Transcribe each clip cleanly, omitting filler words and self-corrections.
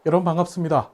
여러분 반갑습니다.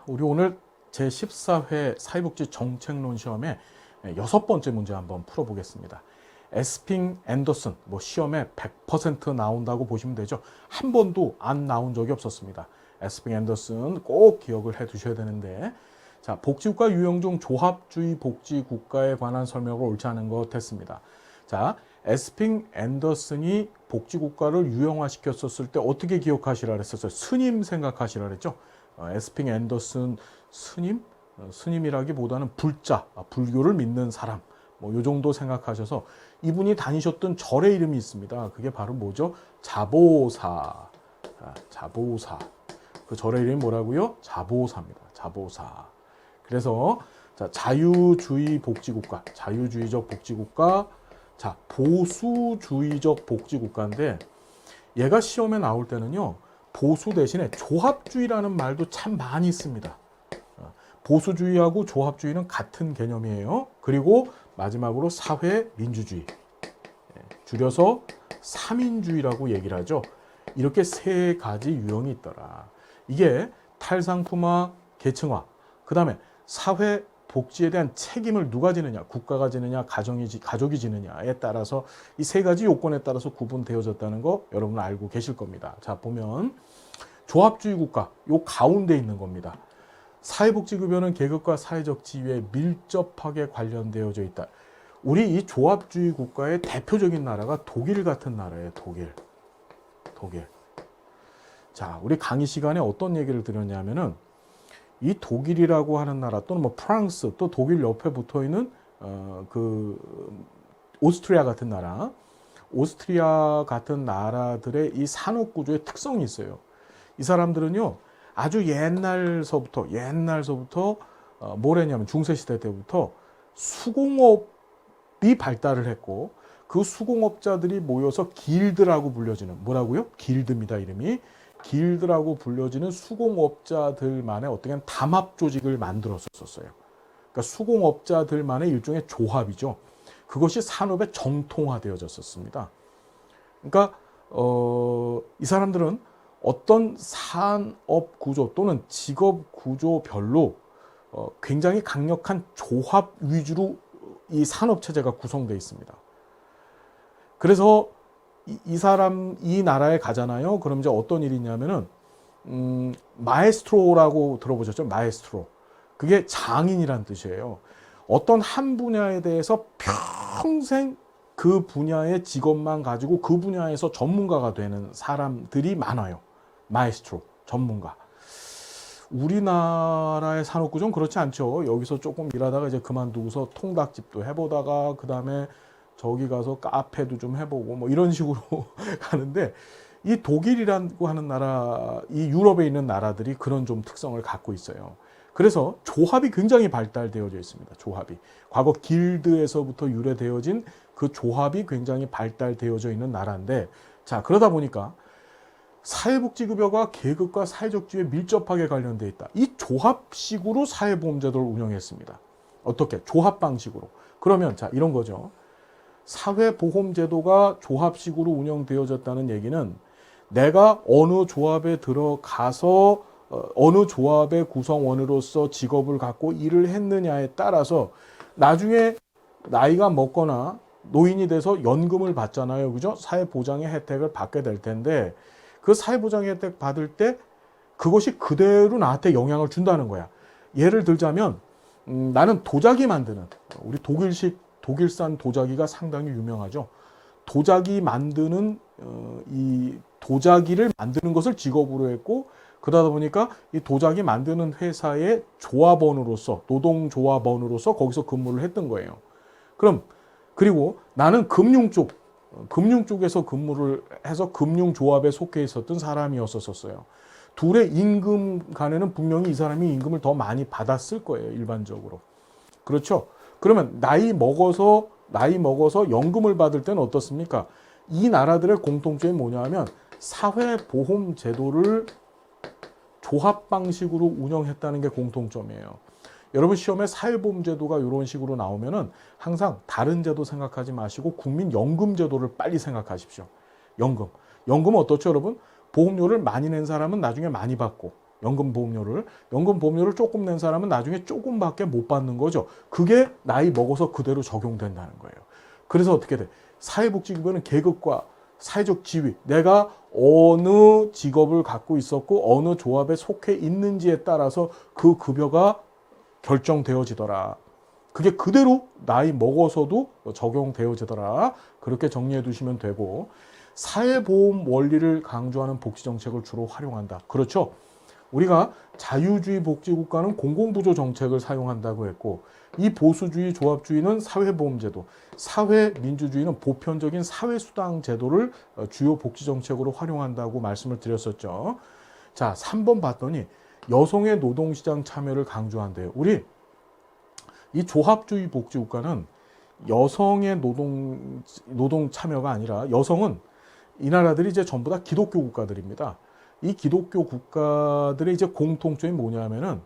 우리 오늘 제14회 사회복지 정책론 시험의 6번째 문제 한번 풀어보겠습니다. 에스핑 앤더슨, 시험에 100% 나온다고 보시면 되죠. 한 번도 안 나온 적이 없었습니다. 에스핑 앤더슨 꼭 기억을 해 두셔야 되는데, 자, 복지국가 유형 중 조합주의 복지국가에 관한 설명을 옳지 않은 것 했습니다. 자, 에스핑 앤더슨이 복지국가를 유형화시켰었을 때 어떻게 기억하시라 그랬었어요? 스님 생각하시라 그랬죠? 에스핑 앤더슨 스님? 스님이라기보다는 불자, 불교를 믿는 사람, 요 정도 생각하셔서 이분이 다니셨던 절의 이름이 있습니다. 그게 바로 뭐죠? 자보사. 자보사. 그 절의 이름이 뭐라고요? 자보사입니다. 자보사. 그래서 자, 자유주의 복지국가, 자유주의적 복지국가, 자, 보수주의적 복지국가인데 얘가 시험에 나올 때는요, 보수 대신에 조합주의라는 말도 참 많이 씁니다. 보수주의하고 조합주의는 같은 개념이에요. 그리고 마지막으로 사회민주주의, 줄여서 삼인주의라고 얘기를 하죠. 이렇게 세 가지 유형이 있더라. 이게 탈상품화, 계층화, 그 다음에 사회 복지에 대한 책임을 누가 지느냐, 국가가 지느냐, 가족이 지느냐에 따라서 이 세 가지 요건에 따라서 구분되어졌다는 거 여러분 알고 계실 겁니다. 자, 보면 조합주의 국가, 요 가운데 있는 겁니다. 사회복지급여는 계급과 사회적 지위에 밀접하게 관련되어져 있다. 우리 이 조합주의 국가의 대표적인 나라가 독일 같은 나라예요. 독일. 자, 우리 강의 시간에 어떤 얘기를 드렸냐면은 이 독일이라고 하는 나라 또는 프랑스 또 독일 옆에 붙어 있는 오스트리아 같은 나라, 오스트리아 같은 나라들의 이 산업 구조의 특성이 있어요. 이 사람들은요 아주 옛날서부터 뭘 했냐면 중세시대 때부터 수공업이 발달을 했고 그 수공업자들이 모여서 길드라고 불려지는, 뭐라고요? 길드입니다. 이름이. 길드라고 불려지는 수공업자들만의 어떻게 담합 조직을 만들었었어요. 그러니까 수공업자들만의 일종의 조합이죠. 그것이 산업에 정통화되어졌었습니다. 그러니까 이 사람들은 어떤 산업 구조 또는 직업 구조별로 굉장히 강력한 조합 위주로 이 산업 체제가 구성되어 있습니다. 그래서 이 나라에 가잖아요. 그럼 이제 어떤 일이 있냐면은, 마에스트로라고 들어보셨죠? 마에스트로. 그게 장인이란 뜻이에요. 어떤 한 분야에 대해서 평생 그 분야의 직업만 가지고 그 분야에서 전문가가 되는 사람들이 많아요. 마에스트로, 전문가. 우리나라의 산업구조는 그렇지 않죠. 여기서 조금 일하다가 이제 그만두고서 통닭집도 해보다가 그 다음에 저기 가서 카페도 좀 해보고 이런 식으로 가는데, 이 독일이라고 하는 나라, 이 유럽에 있는 나라들이 그런 좀 특성을 갖고 있어요. 그래서 조합이 굉장히 발달되어져 있습니다. 조합이. 과거 길드에서부터 유래되어진 그 조합이 굉장히 발달되어져 있는 나라인데, 자, 그러다 보니까 사회복지급여가 계급과 사회적 지위에 밀접하게 관련되어 있다. 이 조합식으로 사회보험제도를 운영했습니다. 어떻게? 조합 방식으로. 그러면 자, 이런 거죠. 사회보험제도가 조합식으로 운영되어졌다는 얘기는 내가 어느 조합에 들어가서 어느 조합의 구성원으로서 직업을 갖고 일을 했느냐에 따라서 나중에 나이가 먹거나 노인이 돼서 연금을 받잖아요. 그죠? 사회보장의 혜택을 받게 될 텐데 그 사회보장의 혜택 받을 때 그것이 그대로 나한테 영향을 준다는 거야. 예를 들자면 나는 도자기 만드는, 우리 독일산 도자기가 상당히 유명하죠. 도자기 만드는 이 도자기를 만드는 것을 직업으로 했고, 그러다 보니까 이 도자기 만드는 회사의 조합원으로서, 노동조합원으로서 거기서 근무를 했던 거예요. 그리고 나는 금융 쪽에서 근무를 해서 금융조합에 속해 있었던 사람이었었어요. 둘의 임금 간에는 분명히 이 사람이 임금을 더 많이 받았을 거예요, 일반적으로. 그렇죠? 그러면 나이 먹어서 연금을 받을 때는 어떻습니까? 이 나라들의 공통점이 뭐냐면 사회보험 제도를 조합 방식으로 운영했다는 게 공통점이에요. 여러분 시험에 사회보험 제도가 이런 식으로 나오면은 항상 다른 제도 생각하지 마시고 국민연금 제도를 빨리 생각하십시오. 연금은 어떻죠, 여러분? 보험료를 많이 낸 사람은 나중에 많이 받고, 연금보험료를 조금 낸 사람은 나중에 조금밖에 못 받는 거죠. 그게 나이 먹어서 그대로 적용된다는 거예요. 그래서 어떻게 돼? 사회복지급여는 계급과 사회적 지위, 내가 어느 직업을 갖고 있었고 어느 조합에 속해 있는지에 따라서 그 급여가 결정되어지더라. 그게 그대로 나이 먹어서도 적용되어지더라. 그렇게 정리해 두시면 되고, 사회보험 원리를 강조하는 복지정책을 주로 활용한다. 그렇죠? 우리가 자유주의 복지국가는 공공부조 정책을 사용한다고 했고, 이 보수주의 조합주의는 사회보험제도, 사회민주주의는 보편적인 사회수당 제도를 주요 복지정책으로 활용한다고 말씀을 드렸었죠. 자, 3번 봤더니 여성의 노동시장 참여를 강조한대요. 우리 이 조합주의 복지국가는 여성의 노동 참여가 아니라, 여성은 이 나라들이 이제 전부 다 기독교 국가들입니다. 이 기독교 국가들의 이제 공통점이 뭐냐면은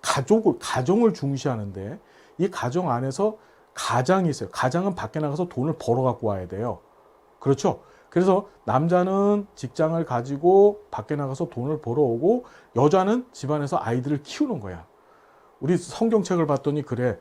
가정을 중시하는데, 이 가정 안에서 가장이 있어요. 가장은 밖에 나가서 돈을 벌어 갖고 와야 돼요. 그렇죠? 그래서 남자는 직장을 가지고 밖에 나가서 돈을 벌어오고, 여자는 집안에서 아이들을 키우는 거야. 우리 성경책을 봤더니 그래.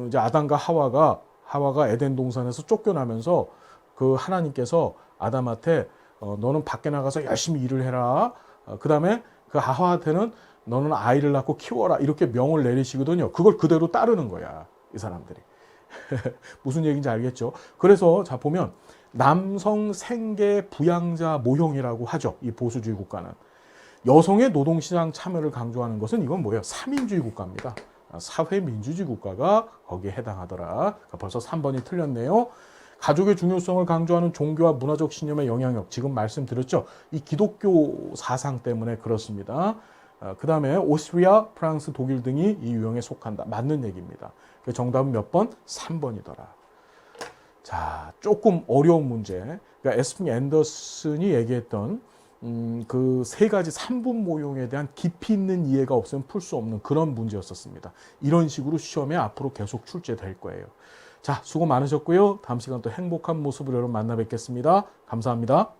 이제 아담과 하와가 에덴 동산에서 쫓겨나면서 그 하나님께서 아담한테 너는 밖에 나가서 열심히 일을 해라. 그 다음에 그 하와한테는 너는 아이를 낳고 키워라. 이렇게 명을 내리시거든요. 그걸 그대로 따르는 거야, 이 사람들이. 무슨 얘기인지 알겠죠? 그래서 자 보면 남성 생계 부양자 모형이라고 하죠. 이 보수주의 국가는. 여성의 노동시장 참여를 강조하는 것은 이건 뭐예요? 삼인주의 국가입니다. 사회민주주의 국가가 거기에 해당하더라. 그러니까 벌써 3번이 틀렸네요. 가족의 중요성을 강조하는 종교와 문화적 신념의 영향력, 지금 말씀드렸죠. 이 기독교 사상 때문에 그렇습니다. 그 다음에 오스트리아, 프랑스, 독일 등이 이 유형에 속한다. 맞는 얘기입니다. 정답은 몇 번? 3번이더라. 자, 조금 어려운 문제. 그러니까 에스핑 앤더슨이 얘기했던 그 세 가지 3분 모형에 대한 깊이 있는 이해가 없으면 풀 수 없는 그런 문제였었습니다. 이런 식으로 시험에 앞으로 계속 출제될 거예요. 자, 수고 많으셨고요. 다음 시간 또 행복한 모습으로 여러분 만나 뵙겠습니다. 감사합니다.